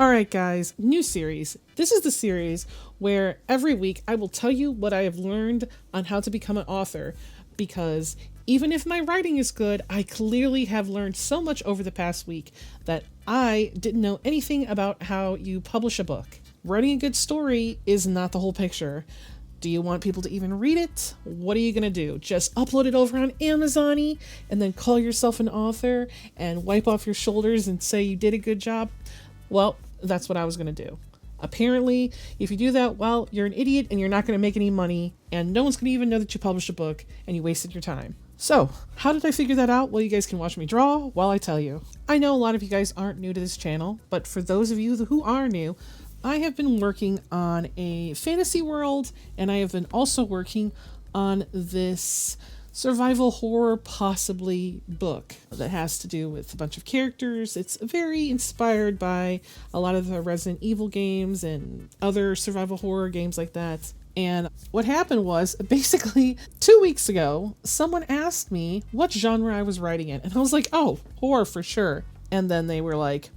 Alright guys, new series. This is the series where every week I will tell you what I have learned on how to become an author, because even if my writing is good, I clearly have learned so much over the past week that I didn't know anything about how you publish a book. Writing a good story is not the whole picture. Do you want people to even read it? What are you going to do? Just upload it over on Amazon-y and then call yourself an author and wipe off your shoulders and say you did a good job? Well, that's what I was going to do. Apparently, if you do that, well, you're an idiot and you're not going to make any money and no one's going to even know that you published a book and you wasted your time. So, how did I figure that out? Well, you guys can watch me draw while I tell you. I know a lot of you guys aren't new to this channel, but for those of you who are new, I have been working on a fantasy world, and I have been also working on this survival horror possibly book that has to do with a bunch of characters. It's very inspired by a lot of the Resident Evil games and other survival horror games like that. And what happened was, basically 2 weeks ago, someone asked me what genre I was writing in, and I was like, oh, horror for sure. And then they were like,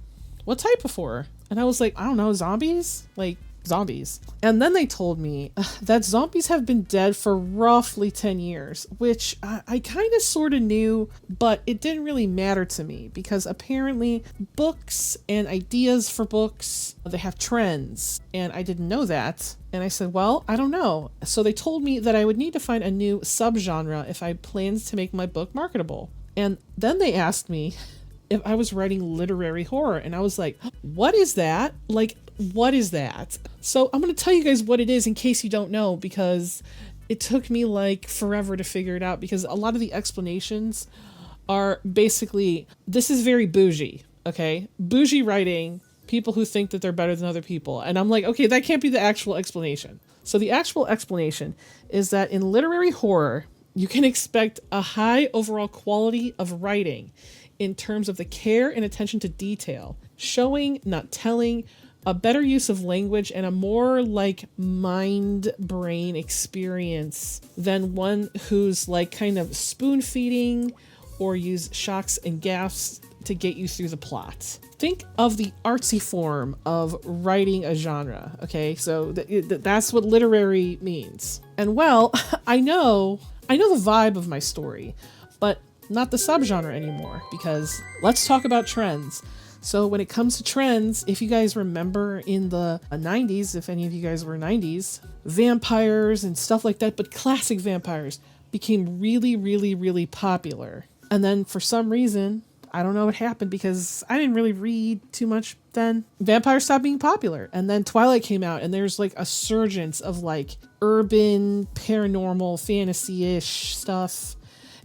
what type of horror? And I was like, I don't know, zombies? Like, zombies. And then they told me that zombies have been dead for roughly 10 years, which I kind of sort of knew, but it didn't really matter to me because apparently books and ideas for books, they have trends, and I didn't know that. And I said, well, I don't know. So they told me that I would need to find a new subgenre if I planned to make my book marketable. And then they asked me if I was writing literary horror, and I was like, what is that? Like, what is that? So I'm going to tell you guys what it is in case you don't know, because it took me like forever to figure it out, because a lot of the explanations are basically, this is very bougie, okay? Bougie writing, people who think that they're better than other people. And I'm like, okay, that can't be the actual explanation. So the actual explanation is that in literary horror, you can expect a high overall quality of writing in terms of the care and attention to detail, showing, not telling, a better use of language, and a more like mind-brain experience than one who's like kind of spoon-feeding or use shocks and gaffes to get you through the plot. Think of the artsy form of writing a genre, okay? So that's what literary means. And well, I know the vibe of my story, but not the subgenre anymore, because let's talk about trends. So when it comes to trends, if you guys remember in the 90s, if any of you guys were 90s, vampires and stuff like that, but classic vampires became really, really, really popular. And then for some reason, I don't know what happened, because I didn't really read too much then. Vampires stopped being popular. And then Twilight came out, and there's like a surgence of like urban, paranormal, fantasy-ish stuff.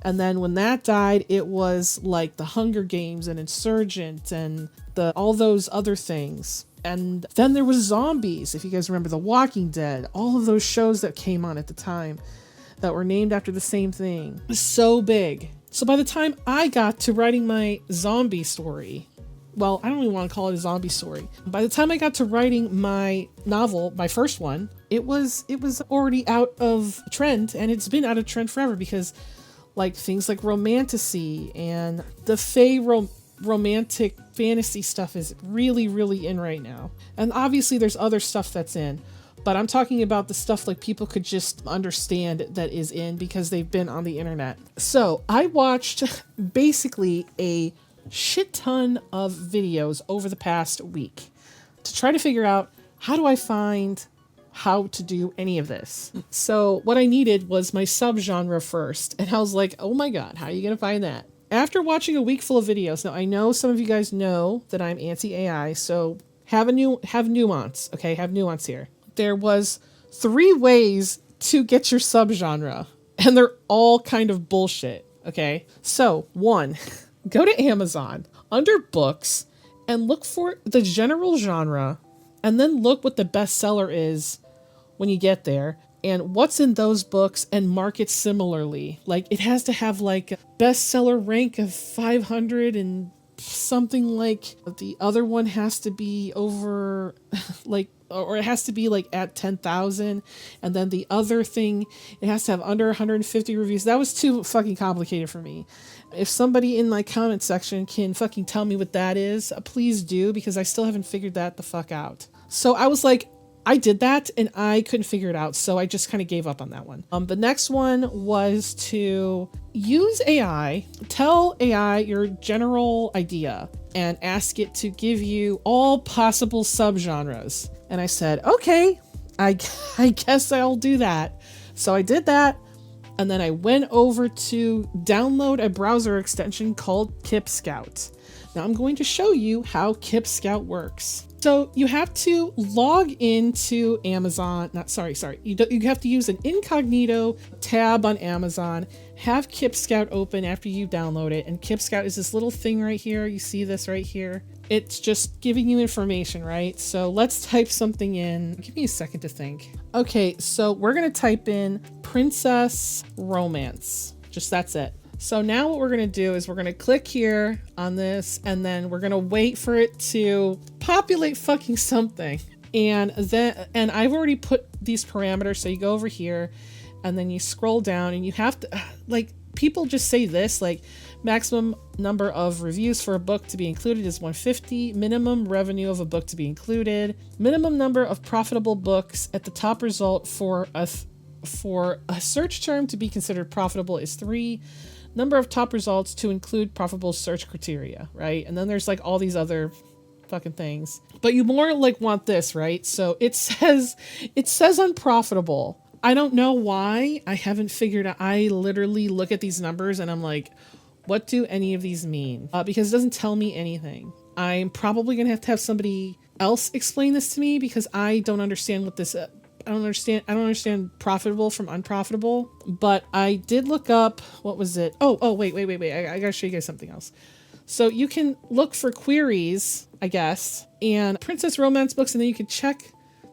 And then when that died, it was like the Hunger Games and Insurgent and all those other things. And then there was zombies, if you guys remember The Walking Dead, all of those shows that came on at the time that were named after the same thing. It was so big. So by the time I got to writing my zombie story, well, I don't even want to call it a zombie story. By the time I got to writing my novel, my first one, it was already out of trend, and it's been out of trend forever, because like things like romantasy and the romantic fantasy stuff is really, really in right now. And obviously there's other stuff that's in, but I'm talking about the stuff like people could just understand that is in because they've been on the internet. So I watched basically a shit ton of videos over the past week to try to figure out, how do I find how to do any of this? So what I needed was my subgenre first. And I was like, oh my God, how are you going to find that? After watching a week full of videos, now I know some of you guys know that I'm anti-AI, so have nuance, okay? Have nuance here. There was 3 ways to get your subgenre, and they're all kind of bullshit, okay? So 1, go to Amazon under books and look for the general genre, and then look what the bestseller is when you get there and what's in those books, and mark it similarly. Like, it has to have like a bestseller rank of 500 and something, like the other one has to be over like or it has to be like at 10,000. And then the other thing, it has to have under 150 reviews. That was too fucking complicated for me. If somebody in my comment section can fucking tell me what that is, please do, because I still haven't figured that the fuck out. So I was like, I did that and I couldn't figure it out. So I just kind of gave up on that one. The next one was to use AI, tell AI your general idea and ask it to give you all possible subgenres. And I said, okay, I guess I'll do that. So I did that. And then I went over to download a browser extension called KipScout. Now I'm going to show you how KipScout works. So you have to log into Amazon, you have to use an incognito tab on Amazon, have KipScout open after you download it, and KipScout is this little thing right here. You see this right here? It's just giving you information, right? So let's type something in. Give me a second to think. Okay, so we're gonna type in princess romance. Just that's it. So now what we're going to do is we're going to click here on this, and then we're going to wait for it to populate fucking something. And I've already put these parameters. So you go over here and then you scroll down, and you have to, like, people just say this, like, maximum number of reviews for a book to be included is 150, minimum revenue of a book to be included, minimum number of profitable books at the top result for a search term to be considered profitable is 3. Number of top results to include profitable search criteria, right? And then there's like all these other fucking things. But you more like want this, right? So it says unprofitable. I don't know why. I haven't figured out. I literally look at these numbers and I'm like, what do any of these mean? Because it doesn't tell me anything. I'm probably going to have somebody else explain this to me, because I don't understand what this I don't understand profitable from unprofitable, but I did look up, what was it? Oh, wait. I gotta show you guys something else. So you can look for queries, I guess, and princess romance books, and then you can check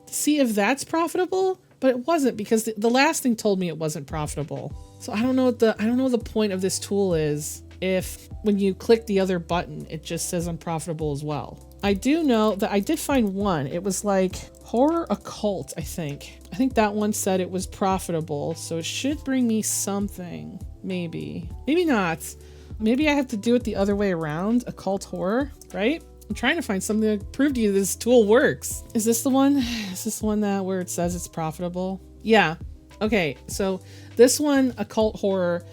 to see if that's profitable, but it wasn't, because the last thing told me it wasn't profitable. So I don't know what the point of this tool is if when you click the other button, it just says unprofitable as well. I do know that I did find one. It was like horror occult, I think. I think that one said it was profitable, so it should bring me something. Maybe not. Maybe I have to do it the other way around. Occult horror, right? I'm trying to find something to prove to you this tool works. Is this the one? Is this one that where it says it's profitable? Yeah. Okay, so this one, occult horror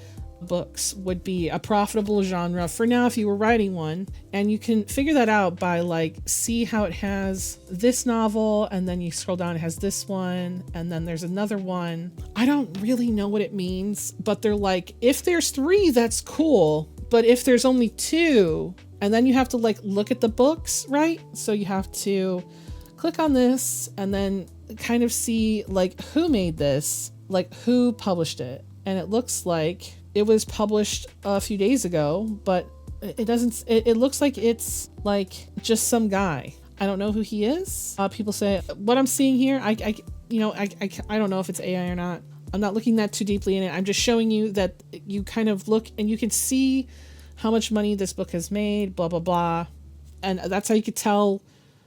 books, would be a profitable genre for now if you were writing one, and you can figure that out by like see how it has this novel, and then you scroll down, it has this one, and then there's another one. I don't really know what it means, but they're like, if there's 3, that's cool, but if there's only 2, and then you have to like look at the books, right? So you have to click on this and then kind of see like who made this, like who published it, and it looks like it was published a few days ago, but it doesn't, it looks like it's like just some guy. I don't know who he is. People say what I'm seeing here. I don't know if it's AI or not. I'm not looking that too deeply in it. I'm just showing you that you kind of look and you can see how much money this book has made, blah, blah, blah. And that's how you could tell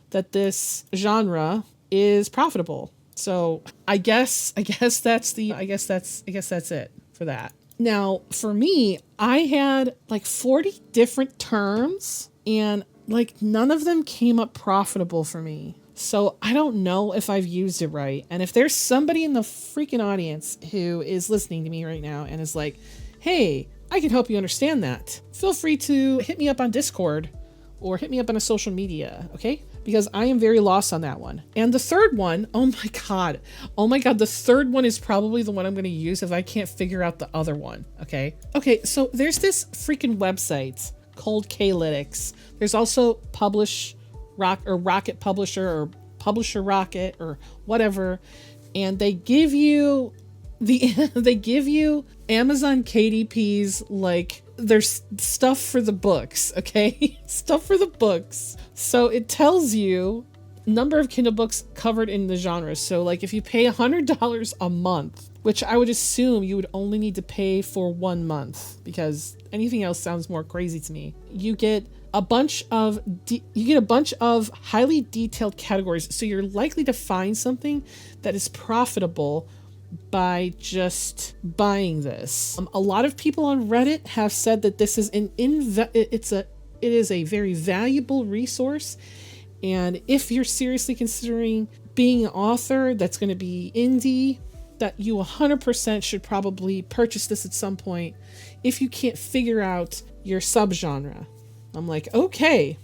that this genre is profitable. So I guess that's it for that. Now, for me, I had like 40 different terms, and like none of them came up profitable for me. So I don't know if I've used it right. And if there's somebody in the freaking audience who is listening to me right now and is like, hey, I can help you understand that, feel free to hit me up on Discord or hit me up on a social media, okay? Because I am very lost on that one. And the third one, oh my God, the third one is probably the one I'm gonna use if I can't figure out the other one, okay? Okay, so there's this freaking website called Klytics. There's also Rocket Publisher or Publisher Rocket or whatever, and they give you Amazon KDPs, like there's stuff for the books, okay? Stuff for the books. So it tells you number of Kindle books covered in the genres. So like if you pay $100 a month, which I would assume you would only need to pay for 1 month because anything else sounds more crazy to me, you get you get a bunch of highly detailed categories. So you're likely to find something that is profitable by just buying this. A lot of people on Reddit have said that this is it is a very valuable resource, and if you're seriously considering being an author that's going to be indie, that you 100% should probably purchase this at some point if you can't figure out your subgenre. I'm like, okay.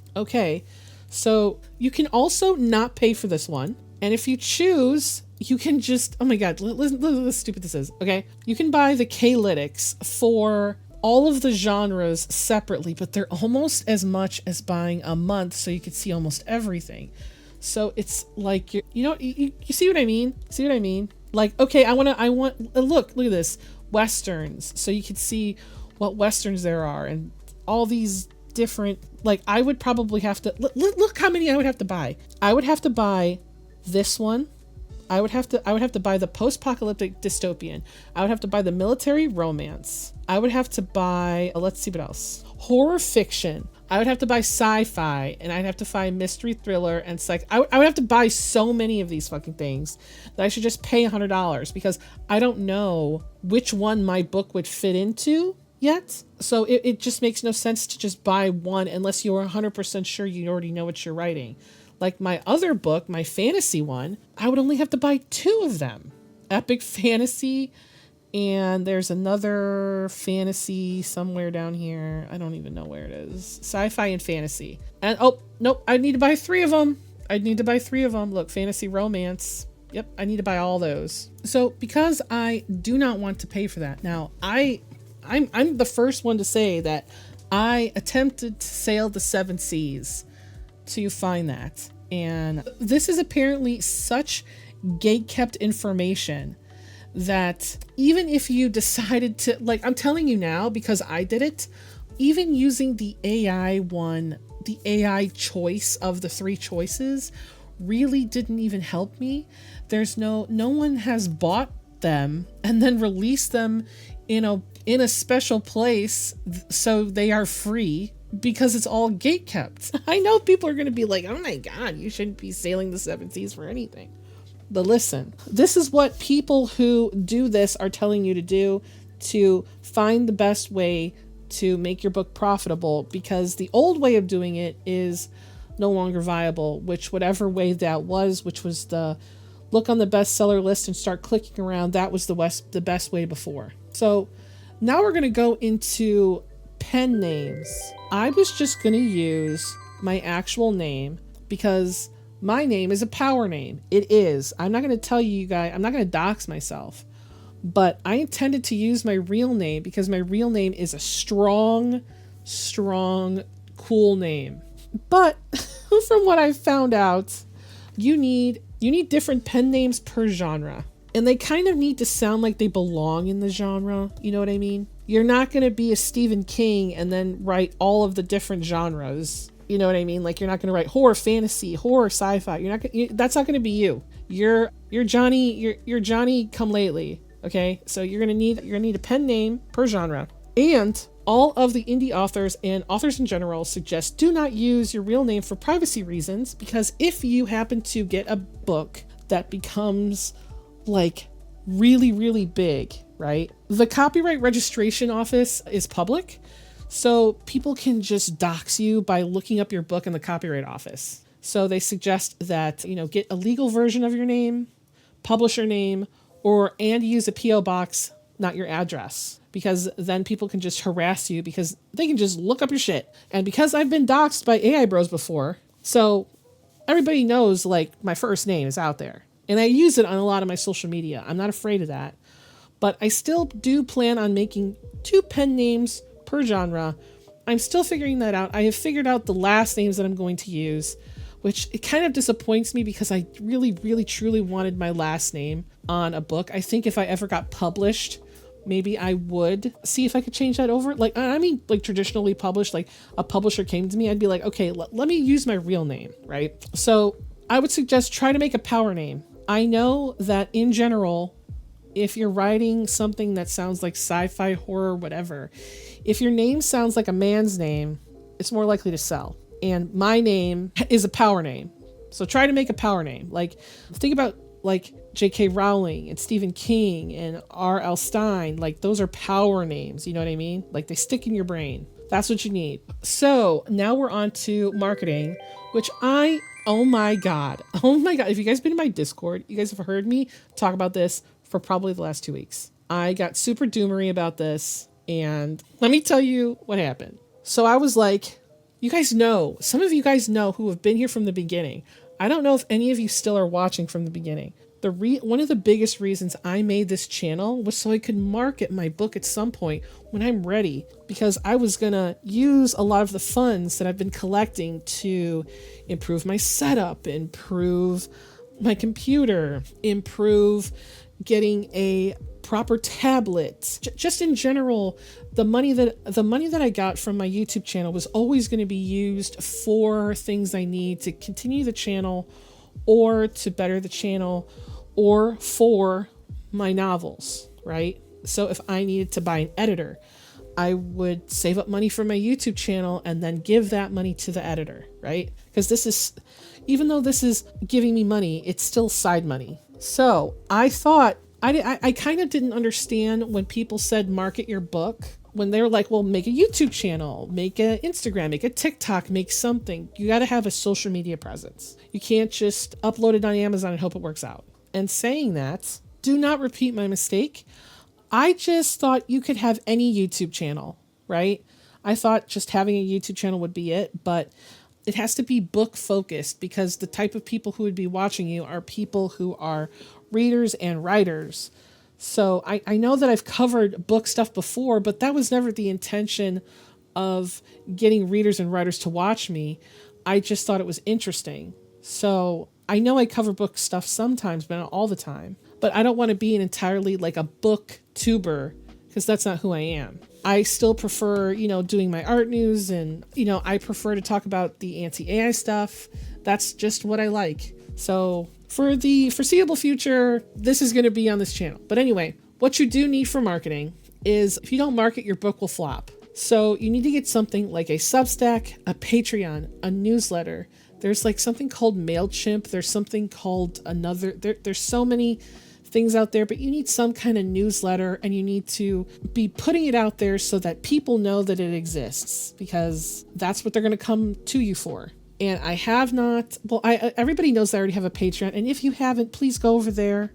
So you can also not pay for this one. And if you choose, you can just, oh my God, listen how stupid this is, okay? You can buy the K-Lytics for all of the genres separately, but they're almost as much as buying a month, so you could see almost everything. So it's like, you see what I mean? See what I mean? Like, okay, look at this, Westerns. So you could see what Westerns there are and all these different, like, I would probably have to, look how many I would have to buy. I would have to buy this one. I would have to buy the post-apocalyptic dystopian. I would have to buy the military romance. I would have to buy, let's see what else. Horror fiction. I would have to buy sci-fi, and I'd have to find mystery thriller and I would have to buy so many of these fucking things that I should just pay $100 because I don't know which one my book would fit into yet. So it just makes no sense to just buy one unless you're 100% sure you already know what you're writing. Like my other book, my fantasy one, I would only have to buy 2 of them. Epic fantasy, and there's another fantasy somewhere down here. I don't even know where it is. Sci-fi and fantasy. And oh, nope, I need to buy 3 of them. Look, fantasy romance. Yep, I need to buy all those. So because I do not want to pay for that. Now, I'm the first one to say that I attempted to sail the 7 seas to find that. And this is apparently such gatekept information that even if you decided to, like, I'm telling you now because I did it, even using the AI one, the AI choice of the 3 choices really didn't even help me. There's no one has bought them and then released them in a special place so they are free, because it's all gate kept. I know people are going to be like, oh my God, you shouldn't be sailing the 7 seas for anything. But listen, this is what people who do this are telling you to do, to find the best way to make your book profitable, because the old way of doing it is no longer viable, whatever way that was, which was the look on the bestseller list and start clicking around. That was the best way before. So now we're going to go into pen names. I was just going to use my actual name because my name is a power name. It is. I'm not going to tell you guys, I'm not going to dox myself, but I intended to use my real name because my real name is a strong, cool name. But from what I've found out, you need different pen names per genre. And they kind of need to sound like they belong in the genre. You know what I mean? You're not going to be a Stephen King and then write all of the different genres. You know what I mean? Like, you're not going to write horror fantasy, horror sci-fi. That's not going to be you. You're Johnny come lately. Okay? So you're going to need a pen name per genre. And all of the indie authors and authors in general suggest do not use your real name for privacy reasons, because if you happen to get a book that becomes like really, really big, right? The Copyright Registration Office is public, so people can just dox you by looking up your book in the Copyright Office. So they suggest that, get a legal version of your name, publisher name, and use a PO box, not your address, because then people can just harass you because they can just look up your shit. And because I've been doxed by AI bros before, so everybody knows, like, my first name is out there. And I use it on a lot of my social media. I'm not afraid of that. But I still do plan on making 2 pen names per genre. I'm still figuring that out. I have figured out the last names that I'm going to use, which it kind of disappoints me because I really, really, truly wanted my last name on a book. I think if I ever got published, maybe I would see if I could change that over. Like, I mean, like traditionally published, like a publisher came to me, I'd be like, okay, let me use my real name, right? So I would suggest try to make a power name. I know that in general, if you're writing something that sounds like sci-fi, horror, whatever, if your name sounds like a man's name, it's more likely to sell. And my name is a power name. So try to make a power name. Like, think about like J.K. Rowling and Stephen King and R.L. Stein. Like, those are power names. You know what I mean? Like, they stick in your brain. That's what you need. So now we're on to marketing, which oh my God. If you guys been in my Discord, you guys have heard me talk about this for probably the last 2 weeks. I got super doomery about this. And let me tell you what happened. So I was like, you guys know, some of you guys know who have been here from the beginning. I don't know if any of you still are watching from the beginning. One of the biggest reasons I made this channel was so I could market my book at some point when I'm ready, because I was going to use a lot of the funds that I've been collecting to improve my setup, improve my computer, improve getting a proper tablet. Just in general, the money that I got from my YouTube channel was always going to be used for things I need to continue the channel, or to better the channel, or for my novels, right? So if I needed to buy an editor, I would save up money for my YouTube channel and then give that money to the editor, right? Because even though this is giving me money, it's still side money. So I thought, I kind of didn't understand when people said market your book, when they were like, well, make a YouTube channel, make an Instagram, make a TikTok, make something. You got to have a social media presence. You can't just upload it on Amazon and hope it works out. And saying that, do not repeat my mistake. I just thought you could have any YouTube channel, right? I thought just having a YouTube channel would be it, but it has to be book focused, because the type of people who would be watching you are people who are readers and writers. So I know that I've covered book stuff before, but that was never the intention of getting readers and writers to watch me. I just thought it was interesting. So I know I cover book stuff sometimes, but not all the time. But I don't want to be an entirely like a book tuber, because that's not who I am. I still prefer, doing my art news, and, I prefer to talk about the anti-AI stuff. That's just what I like. So for the foreseeable future, this is going to be on this channel. But anyway, what you do need for marketing is, if you don't market, your book will flop. So you need to get something like a Substack, a Patreon, a newsletter. There's like something called MailChimp. There's something called there's so many things out there, but you need some kind of newsletter, and you need to be putting it out there so that people know that it exists, because that's what they're going to come to you for. And I have not, everybody knows I already have a Patreon. And if you haven't, please go over there.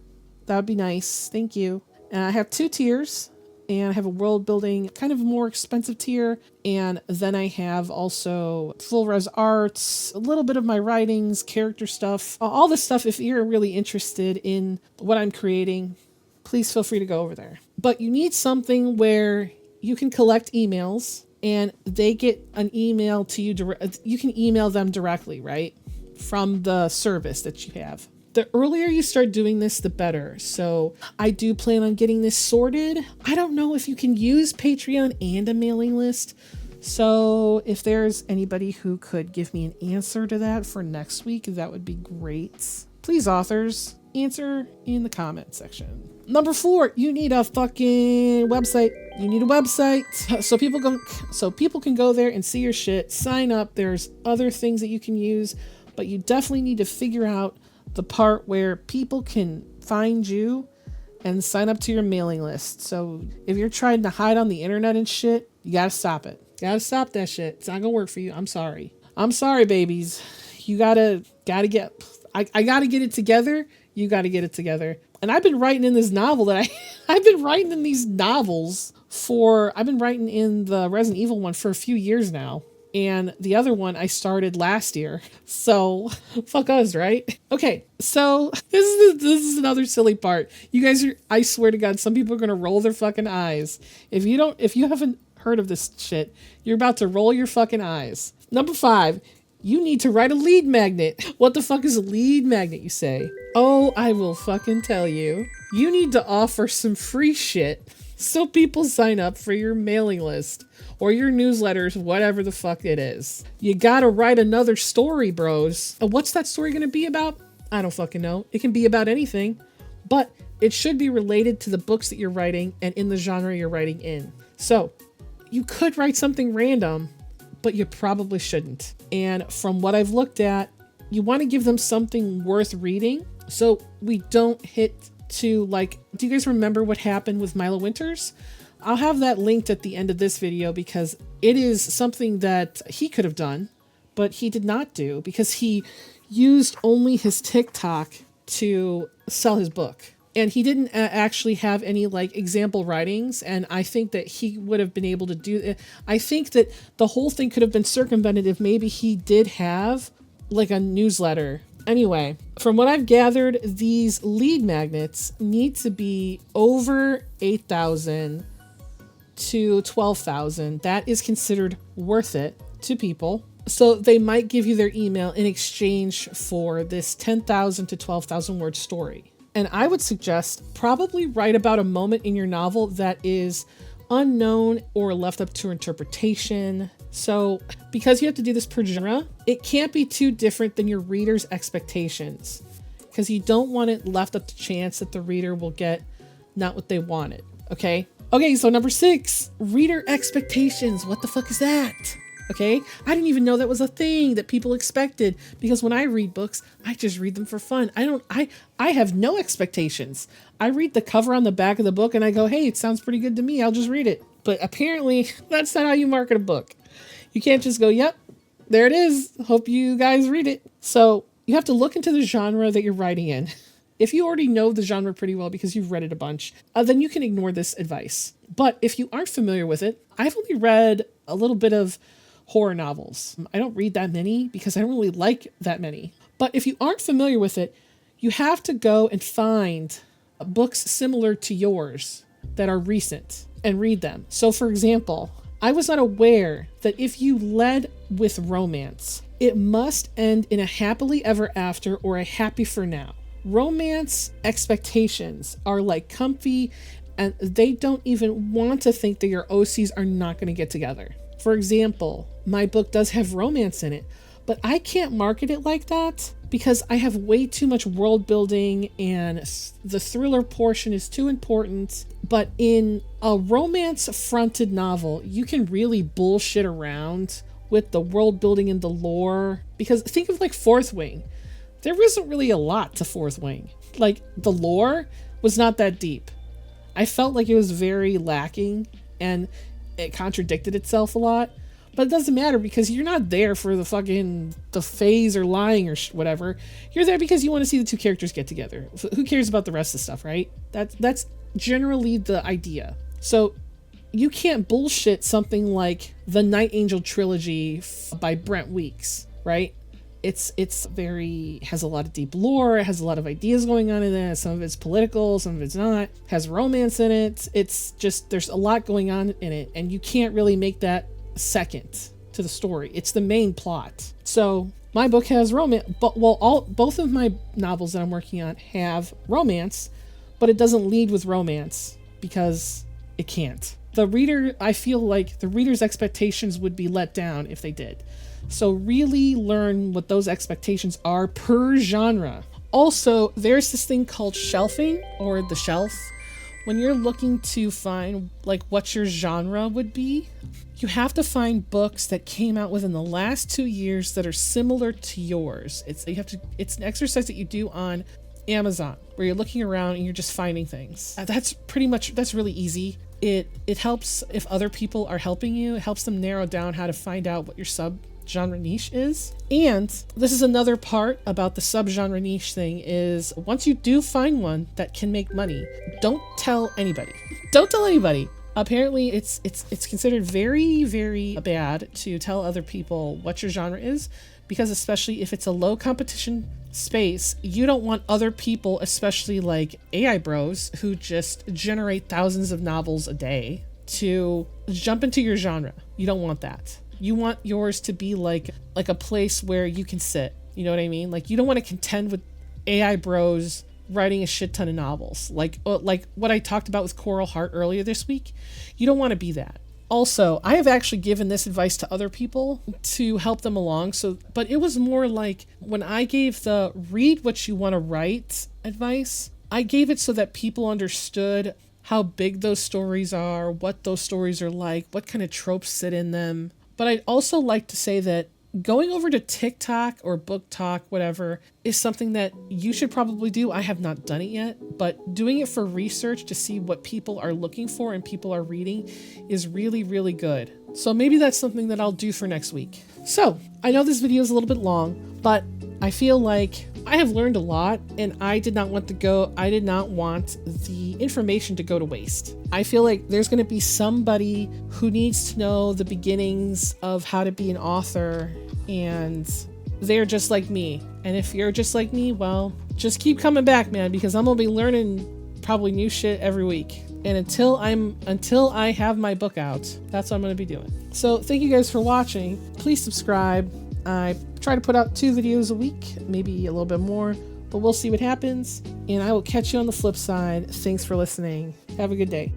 That would be nice. Thank you. And I have 2 tiers, and I have a world building, kind of more expensive tier. And then I have also full res arts, a little bit of my writings, character stuff, all this stuff. If you're really interested in what I'm creating, please feel free to go over there. But you need something where you can collect emails, and they get an email to you. You can email them directly, right? From the service that you have. The earlier you start doing this, the better. So I do plan on getting this sorted. I don't know if you can use Patreon and a mailing list. So if there's anybody who could give me an answer to that for next week, that would be great. Please, authors, answer in the comment section. Number 4, you need a fucking website. You need a website so people can go there and see your shit, sign up. There's other things that you can use, but you definitely need to figure out the part where people can find you and sign up to your mailing list. So if you're trying to hide on the internet and shit, you gotta stop it. You gotta stop that shit. It's not gonna work for you. I'm sorry. I'm sorry, babies. You gotta get, I gotta get it together. You gotta get it together. And I've been writing in this novel that I've been writing in these novels I've been writing in the Resident Evil one for a few years now. And the other one I started last year. So fuck us, right? Okay, so this is another silly part. You guys I swear to God, some people are gonna roll their fucking eyes. If you haven't heard of this shit, you're about to roll your fucking eyes. Number 5, you need to write a lead magnet. What the fuck is a lead magnet, you say? Oh, I will fucking tell you. You need to offer some free shit so people sign up for your mailing list or your newsletters, whatever the fuck it is. You gotta write another story, bros. What's that story gonna be about? I don't fucking know. It can be about anything, but it should be related to the books that you're writing and in the genre you're writing in. So you could write something random, but you probably shouldn't. And from what I've looked at, you want to give them something worth reading so we don't hit to like, do you guys remember what happened with Milo Winters? I'll have that linked at the end of this video because it is something that he could have done, but he did not do because he used only his TikTok to sell his book. And he didn't actually have any like example writings. And I think that he would have been able to do it. I think that the whole thing could have been circumvented if maybe he did have like a newsletter. Anyway, from what I've gathered, these lead magnets need to be over 8,000 to 12,000. That is considered worth it to people. So they might give you their email in exchange for this 10,000 to 12,000 word story. And I would suggest probably write about a moment in your novel that is unknown or left up to interpretation. So because you have to do this per genre, it can't be too different than your reader's expectations because you don't want it left up to chance that the reader will get not what they wanted. Okay, so number 6, reader expectations. What the fuck is that? Okay, I didn't even know that was a thing that people expected because when I read books, I just read them for fun. I have no expectations. I read the cover on the back of the book and I go, hey, it sounds pretty good to me. I'll just read it. But apparently that's not how you market a book. You can't just go, yep, there it is. Hope you guys read it. So you have to look into the genre that you're writing in. If you already know the genre pretty well because you've read it a bunch, then you can ignore this advice. But if you aren't familiar with it, I've only read a little bit of horror novels. I don't read that many because I don't really like that many. But if you aren't familiar with it, you have to go and find books similar to yours that are recent and read them. So for example, I was not aware that if you led with romance, it must end in a happily ever after or a happy for now. Romance expectations are like comfy and they don't even want to think that your OCs are not going to get together. For example, my book does have romance in it, but I can't market it like that because I have way too much world building and the thriller portion is too important. But in a romance fronted novel, you can really bullshit around with the world building and the lore because think of like Fourth Wing. There wasn't really a lot to Fourth Wing. Like the lore was not that deep. I felt like it was very lacking and it contradicted itself a lot, but it doesn't matter because you're not there for the phase or lying or whatever. You're there because you want to see the two characters get together. Who cares about the rest of the stuff, right? That's generally the idea. So you can't bullshit something like the Night Angel trilogy by Brent Weeks, right? It's has a lot of deep lore. It has a lot of ideas going on in it. Some of it's political, some of it's not. It has romance in it. It's just, there's a lot going on in it. And you can't really make that second to the story. It's the main plot. So my book has romance, but both of my novels that I'm working on have romance, but it doesn't lead with romance because it can't. I feel like the reader's expectations would be let down if they did. So really learn what those expectations are per genre. Also, there's this thing called shelving or the shelf. When you're looking to find like what your genre would be, you have to find books that came out within the last 2 years that are similar to yours. It's an exercise that you do on Amazon where you're looking around and you're just finding things. That's really easy. It helps if other people are helping you. It helps them narrow down how to find out what your subgenre niche is. And this is another part about the subgenre niche thing is once you do find one that can make money, don't tell anybody. Don't tell anybody. Apparently it's considered very, very bad to tell other people what your genre is because especially if it's a low competition space, you don't want other people, especially like AI bros who just generate thousands of novels a day, to jump into your genre. You don't want that. You want yours to be like a place where you can sit. You know what I mean? Like you don't want to contend with AI bros writing a shit ton of novels. Like what I talked about with Coral Heart earlier this week. You don't want to be that. Also, I have actually given this advice to other people to help them along. But it was more like when I gave the read what you want to write advice, I gave it so that people understood how big those stories are, what those stories are like, what kind of tropes sit in them. But I'd also like to say that going over to TikTok or Book Talk, whatever, is something that you should probably do. I have not done it yet, but doing it for research to see what people are looking for and people are reading is really, really good. So maybe that's something that I'll do for next week. So I know this video is a little bit long, but I feel like I have learned a lot, and I did not want the information to go to waste. I feel like there's going to be somebody who needs to know the beginnings of how to be an author, and they're just like me. And if you're just like me, well, just keep coming back, man, because I'm going to be learning probably new shit every week. And until I have my book out, that's what I'm going to be doing. So thank you guys for watching. Please subscribe. I try to put out 2 videos a week, maybe a little bit more, but we'll see what happens. And I will catch you on the flip side. Thanks for listening. Have a good day.